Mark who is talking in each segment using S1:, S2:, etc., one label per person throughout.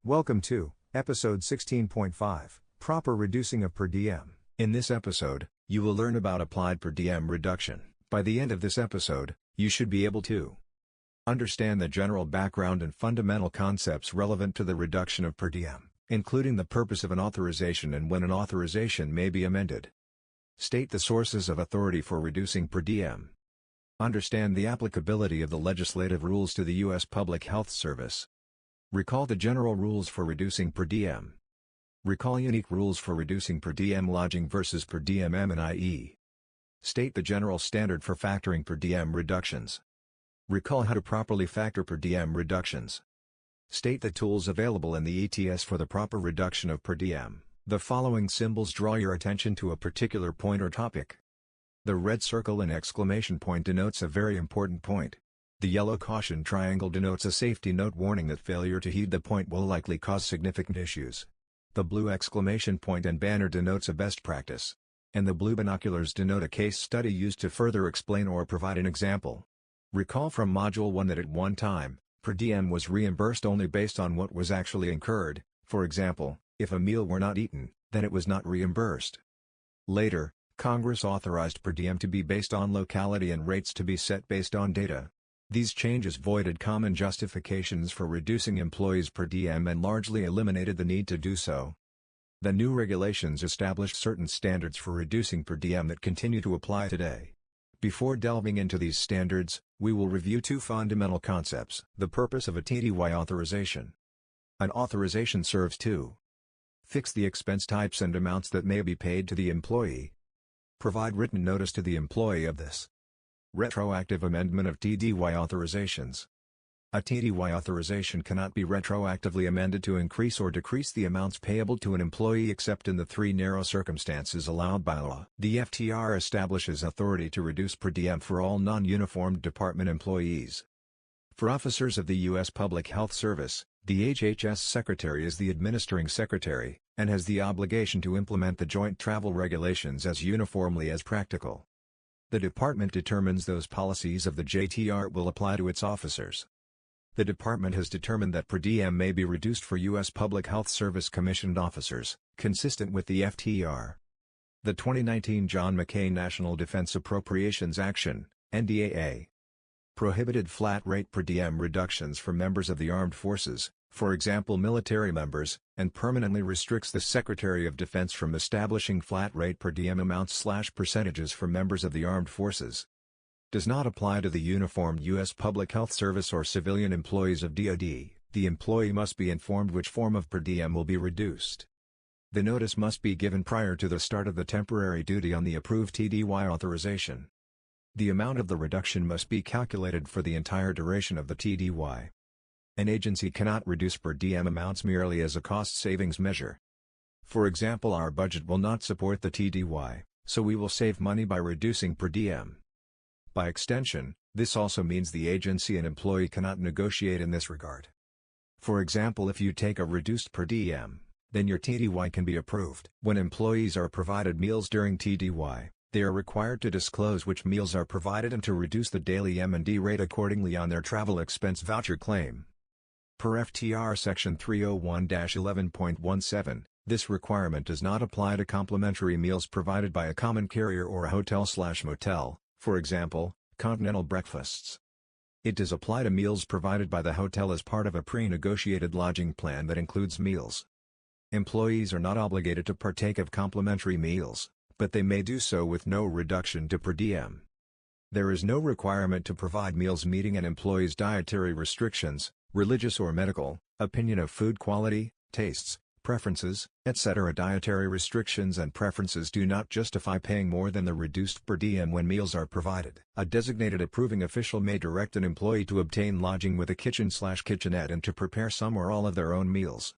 S1: Welcome to episode 16.5, Proper Reducing of Per Diem.
S2: In this episode, you will learn about applied per diem reduction. By the end of this episode, you should be able to understand the general background and fundamental concepts relevant to the reduction of per diem, including the purpose of an authorization and when an authorization may be amended. State the sources of authority for reducing per diem. Understand the applicability of the legislative rules to the U.S. Public Health Service. Recall the general rules for reducing per diem. Recall unique rules for reducing per diem lodging versus per diem M&IE. State the general standard for factoring per diem reductions. Recall how to properly factor per diem reductions. State the tools available in the ETS for the proper reduction of per diem. The following symbols draw your attention to a particular point or topic. The red circle and exclamation point denotes a very important point. The yellow caution triangle denotes a safety note warning that failure to heed the point will likely cause significant issues. The blue exclamation point and banner denotes a best practice. And the blue binoculars denote a case study used to further explain or provide an example. Recall from Module 1 that at one time, per diem was reimbursed only based on what was actually incurred. For example, if a meal were not eaten, then it was not reimbursed. Later, Congress authorized per diem to be based on locality and rates to be set based on data. These changes voided common justifications for reducing employees' per diem and largely eliminated the need to do so. The new regulations established certain standards for reducing per diem that continue to apply today. Before delving into these standards, we will review two fundamental concepts: the purpose of a TDY authorization. An authorization serves to fix the expense types and amounts that may be paid to the employee. Provide written notice to the employee of this. Retroactive amendment of TDY authorizations. A TDY authorization cannot be retroactively amended to increase or decrease the amounts payable to an employee except in the three narrow circumstances allowed by law. The FTR establishes authority to reduce per diem for all non-uniformed department employees. For officers of the U.S. Public Health Service, the HHS Secretary is the administering secretary, and has the obligation to implement the joint travel regulations as uniformly as practical. The department determines those policies of the JTR will apply to its officers. The department has determined that per diem may be reduced for U.S. Public Health Service commissioned officers, consistent with the FTR. The 2019 John McCain National Defense Appropriations Action, NDAA, prohibited flat-rate per diem reductions for members of the armed forces, for example military members, and permanently restricts the Secretary of Defense from establishing flat-rate per diem amounts/percentages for members of the armed forces. Does not apply to the uniformed U.S. Public Health Service or civilian employees of DoD. The employee must be informed which form of per diem will be reduced. The notice must be given prior to the start of the temporary duty on the approved TDY authorization. The amount of the reduction must be calculated for the entire duration of the TDY. An agency cannot reduce per diem amounts merely as a cost savings measure. For example, our budget will not support the TDY, so we will save money by reducing per diem. By extension, this also means the agency and employee cannot negotiate in this regard. For example, if you take a reduced per diem, then your TDY can be approved. When employees are provided meals during TDY, they are required to disclose which meals are provided and to reduce the daily M&D rate accordingly on their travel expense voucher claim. Per FTR Section 301-11.17, this requirement does not apply to complimentary meals provided by a common carrier or a hotel/motel, for example, continental breakfasts. It does apply to meals provided by the hotel as part of a pre-negotiated lodging plan that includes meals. Employees are not obligated to partake of complimentary meals, but they may do so with no reduction to per diem. There is no requirement to provide meals meeting an employee's dietary restrictions, religious or medical, opinion of food quality, tastes, preferences, etc. Dietary restrictions and preferences do not justify paying more than the reduced per diem when meals are provided. A designated approving official may direct an employee to obtain lodging with a kitchen/kitchenette and to prepare some or all of their own meals.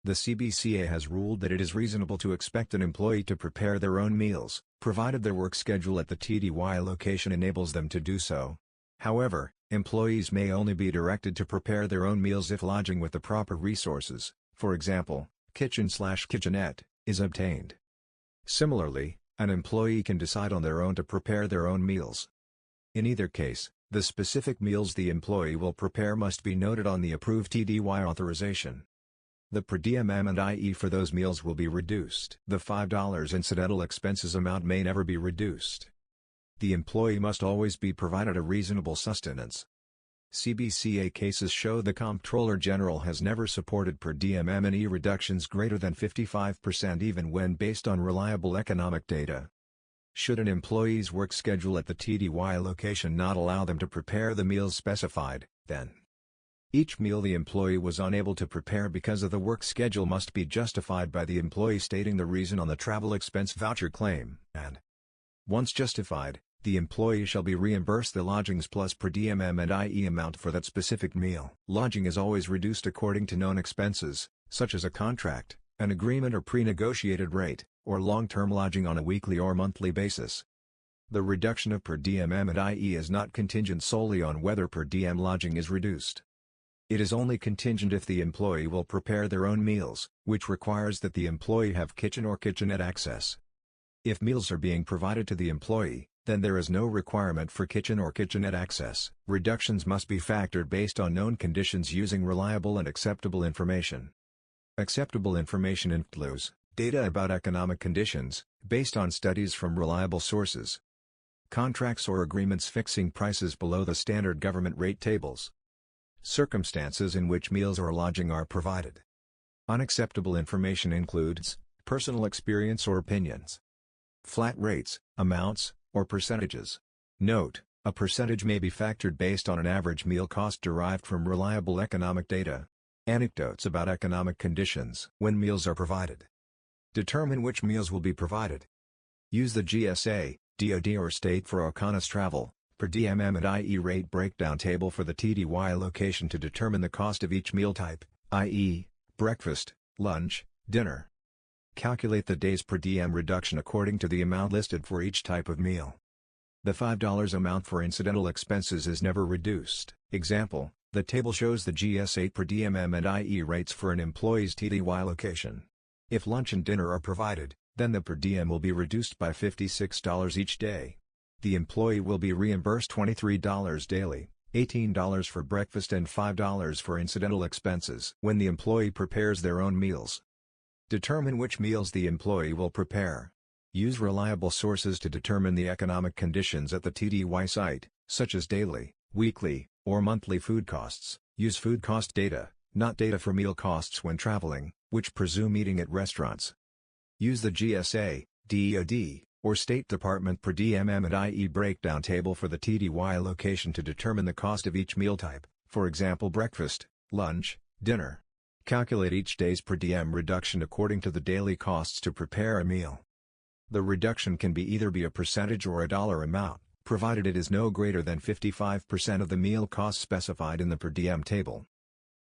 S2: The CBCA has ruled that it is reasonable to expect an employee to prepare their own meals, provided their work schedule at the TDY location enables them to do so. However, employees may only be directed to prepare their own meals if lodging with the proper resources, for example, kitchen/kitchenette, is obtained. Similarly, an employee can decide on their own to prepare their own meals. In either case, the specific meals the employee will prepare must be noted on the approved TDY authorization. The per diem M&IE for those meals will be reduced. The $5 incidental expenses amount may never be reduced. The employee must always be provided a reasonable sustenance. CBCA cases show the Comptroller General has never supported per diem M&E reductions greater than 55% even when based on reliable economic data. Should an employee's work schedule at the TDY location not allow them to prepare the meals specified, then each meal the employee was unable to prepare because of the work schedule must be justified by the employee stating the reason on the travel expense voucher claim, and once justified, the employee shall be reimbursed the lodgings plus per diem M&IE amount for that specific meal. Lodging is always reduced according to known expenses, such as a contract, an agreement or pre-negotiated rate, or long-term lodging on a weekly or monthly basis. The reduction of per diem M&IE is not contingent solely on whether per diem lodging is reduced. It is only contingent if the employee will prepare their own meals, which requires that the employee have kitchen or kitchenette access. If meals are being provided to the employee, then there is no requirement for kitchen or kitchenette access. Reductions must be factored based on known conditions using reliable and acceptable information. Acceptable information includes data about economic conditions, based on studies from reliable sources, contracts or agreements fixing prices below the standard government rate tables, circumstances in which meals or lodging are provided. Unacceptable information includes personal experience or opinions, flat rates, amounts, or percentages. Note, a percentage may be factored based on an average meal cost derived from reliable economic data. Anecdotes about economic conditions when meals are provided. Determine which meals will be provided. Use the GSA, DoD or state for OCONUS travel, per diem M&IE rate breakdown table for the TDY location to determine the cost of each meal type, i.e., breakfast, lunch, dinner. Calculate the day's per diem reduction according to the amount listed for each type of meal. The $5 amount for incidental expenses is never reduced. Example, the table shows the GSA per diem M&IE rates for an employee's TDY location. If lunch and dinner are provided, then the per diem will be reduced by $56 each day. The employee will be reimbursed $23 daily, $18 for breakfast and $5 for incidental expenses when the employee prepares their own meals. Determine which meals the employee will prepare. Use reliable sources to determine the economic conditions at the TDY site, such as daily, weekly, or monthly food costs. Use food cost data, not data for meal costs when traveling, which presume eating at restaurants. Use the GSA, DoD, or State Department per diem M&IE breakdown table for the TDY location to determine the cost of each meal type, for example breakfast, lunch, dinner. Calculate each day's per diem reduction according to the daily costs to prepare a meal. The reduction can either be a percentage or a dollar amount, provided it is no greater than 55% of the meal cost specified in the per diem table.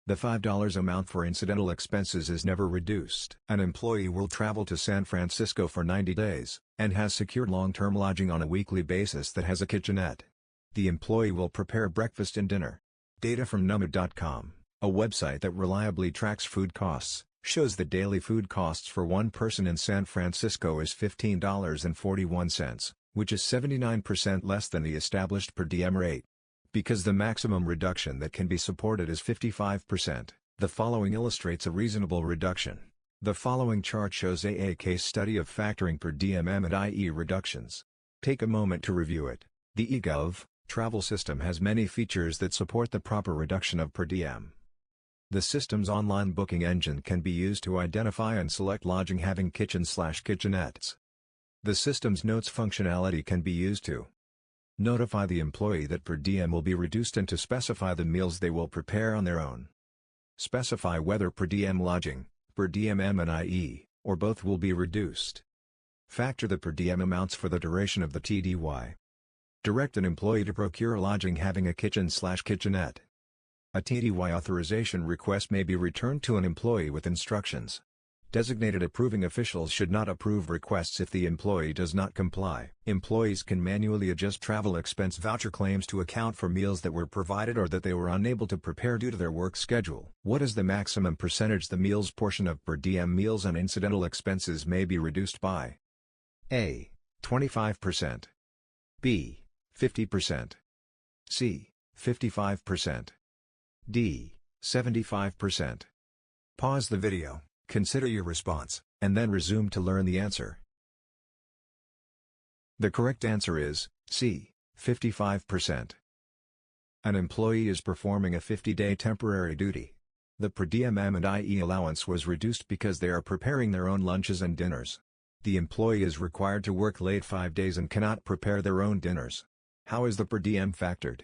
S2: The $5 amount for incidental expenses is never reduced. An employee will travel to San Francisco for 90 days, and has secured long-term lodging on a weekly basis that has a kitchenette. The employee will prepare breakfast and dinner. Data from numid.com, a website that reliably tracks food costs, shows that daily food costs for one person in San Francisco is $15.41, which is 79% less than the established per diem rate. Because the maximum reduction that can be supported is 55%, the following illustrates a reasonable reduction. The following chart shows a case study of factoring per diem M&IE reductions. Take a moment to review it. The eGov travel system has many features that support the proper reduction of per diem. The system's online booking engine can be used to identify and select lodging having kitchen/kitchenettes. The system's notes functionality can be used to notify the employee that per diem will be reduced and to specify the meals they will prepare on their own. Specify whether per diem lodging, per diem M&IE, or both will be reduced. Factor the per diem amounts for the duration of the TDY. Direct an employee to procure lodging having a kitchen/kitchenette. A TDY authorization request may be returned to an employee with instructions. Designated approving officials should not approve requests if the employee does not comply. Employees can manually adjust travel expense voucher claims to account for meals that were provided or that they were unable to prepare due to their work schedule. What is the maximum percentage the meals portion of per diem meals and incidental expenses may be reduced by? A. 25%. B. 50%. C. 55%. D. 75%.
S1: Pause the video, consider your response, and then resume to learn the answer.
S2: The correct answer is C. 55%. An employee is performing a 50-day temporary duty. The per diem M&IE allowance was reduced because they are preparing their own lunches and dinners. The employee is required to work late 5 days and cannot prepare their own dinners. How is the per diem factored?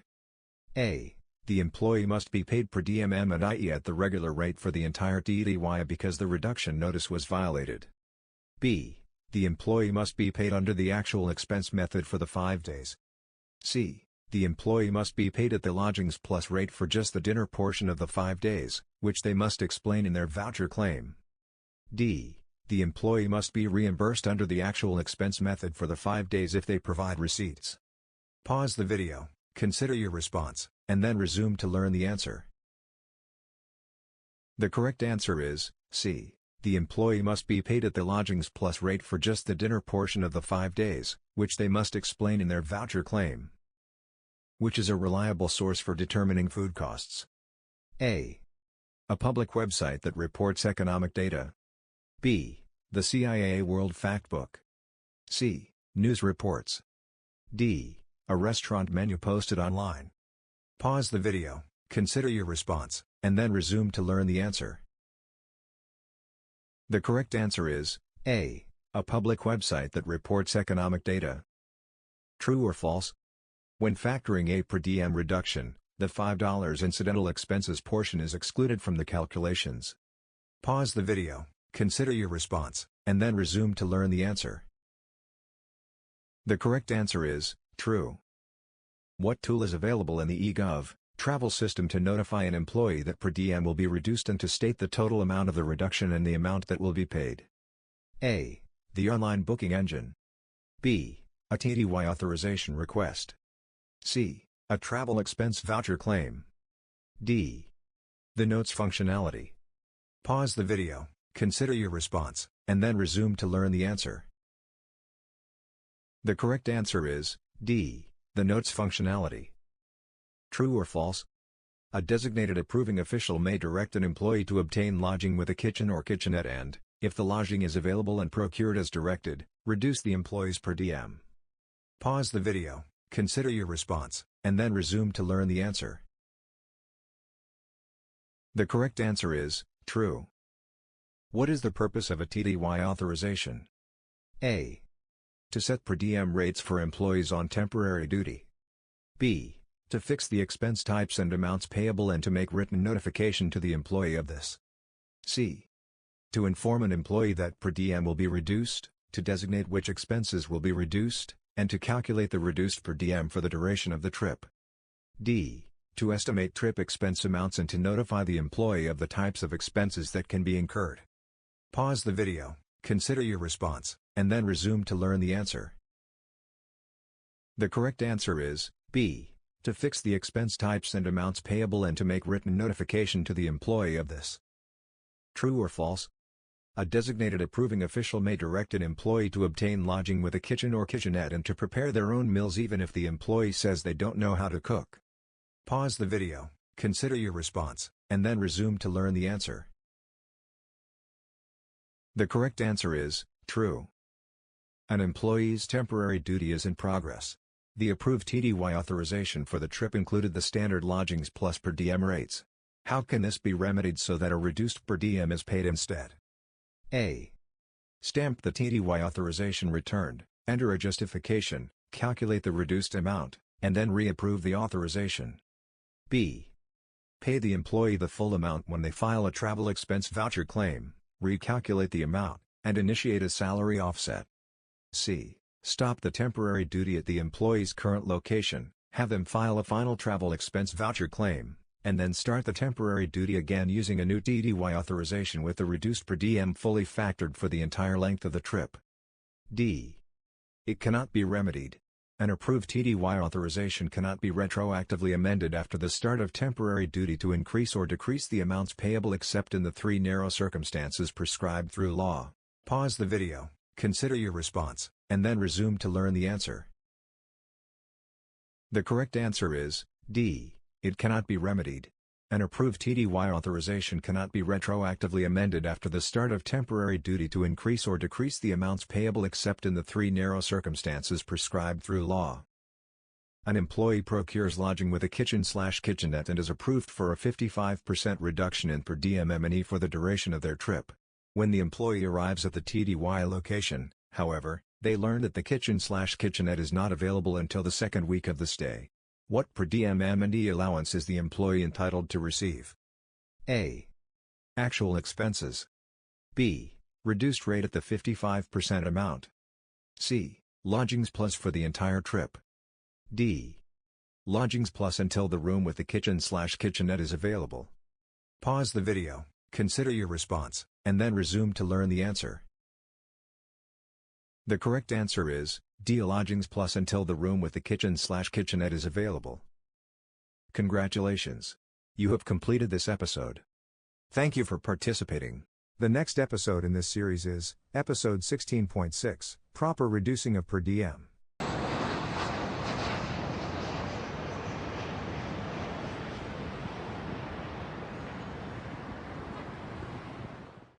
S2: A. The employee must be paid per diem M&IE at the regular rate for the entire TDY because the reduction notice was violated. B. The employee must be paid under the actual expense method for the 5 days. C. The employee must be paid at the lodgings plus rate for just the dinner portion of the 5 days, which they must explain in their voucher claim. D. The employee must be reimbursed under the actual expense method for the 5 days if they provide receipts.
S1: Pause the video, consider your response, and then resume to learn the answer.
S2: The correct answer is C. The employee must be paid at the lodgings plus rate for just the dinner portion of the 5 days, which they must explain in their voucher claim. Which is a reliable source for determining food costs? A. A public website that reports economic data. B. The CIA World Factbook. C. News reports. D. A restaurant menu posted online.
S1: Pause the video, consider your response, and then resume to learn the answer.
S2: The correct answer is A. A public website that reports economic data. True or false? When factoring a per diem reduction, the $5 incidental expenses portion is excluded from the calculations.
S1: Pause the video, consider your response, and then resume to learn the answer.
S2: The correct answer is true. What tool is available in the eGov travel system to notify an employee that per diem will be reduced and to state the total amount of the reduction and the amount that will be paid? A. The online booking engine. B. A TDY authorization request. C. A travel expense voucher claim. D. The notes functionality.
S1: Pause the video, consider your response, and then resume to learn the answer.
S2: The correct answer is D. The notes functionality. True or false? A designated approving official may direct an employee to obtain lodging with a kitchen or kitchenette and, if the lodging is available and procured as directed, reduce the employee's per diem.
S1: Pause the video, consider your response, and then resume to learn the answer.
S2: The correct answer is true. What is the purpose of a TDY authorization? A. To set per diem rates for employees on temporary duty. B. To fix the expense types and amounts payable and to make written notification to the employee of this. C. To inform an employee that per diem will be reduced, to designate which expenses will be reduced, and to calculate the reduced per diem for the duration of the trip. D. To estimate trip expense amounts and to notify the employee of the types of expenses that can be incurred.
S1: Pause the video, consider your response, and then resume to learn the answer.
S2: The correct answer is B. To fix the expense types and amounts payable and to make written notification to the employee of this. True or false? A designated approving official may direct an employee to obtain lodging with a kitchen or kitchenette and to prepare their own meals even if the employee says they don't know how to cook.
S1: Pause the video, consider your response, and then resume to learn the answer.
S2: The correct answer is true. An employee's temporary duty is in progress. The approved TDY authorization for the trip included the standard lodgings plus per diem rates. How can this be remedied so that a reduced per diem is paid instead? A. Stamp the TDY authorization returned, enter a justification, calculate the reduced amount, and then reapprove the authorization. B. Pay the employee the full amount when they file a travel expense voucher claim, recalculate the amount, and initiate a salary offset. C. Stop the temporary duty at the employee's current location, have them file a final travel expense voucher claim, and then start the temporary duty again using a new TDY authorization with the reduced per diem fully factored for the entire length of the trip. D. It cannot be remedied. An approved TDY authorization cannot be retroactively amended after the start of temporary duty to increase or decrease the amounts payable except in the 3 narrow circumstances prescribed through law.
S1: Pause the video, consider your response, and then resume to learn the answer.
S2: The correct answer is D. It cannot be remedied. An approved TDY authorization cannot be retroactively amended after the start of temporary duty to increase or decrease the amounts payable except in the three narrow circumstances prescribed through law. An employee procures lodging with a kitchen/kitchenette and is approved for a 55% reduction in per diem M&E for the duration of their trip. When the employee arrives at the TDY location, however, they learn that the kitchen/kitchenette is not available until the second week of the stay. What per diem M&E allowance is the employee entitled to receive? A. Actual expenses. B. Reduced rate at the 55% amount. C. Lodgings plus for the entire trip. D. Lodgings plus until the room with the kitchen/kitchenette is available.
S1: Pause the video, consider your response,
S2: and then resume to learn the answer. The correct answer is D. Lodgings plus until the room with the kitchen/kitchenette is available. Congratulations! You have completed this episode. Thank you for participating.
S1: The next episode in this series is Episode 16.6, Proper Reducing of Per Diem.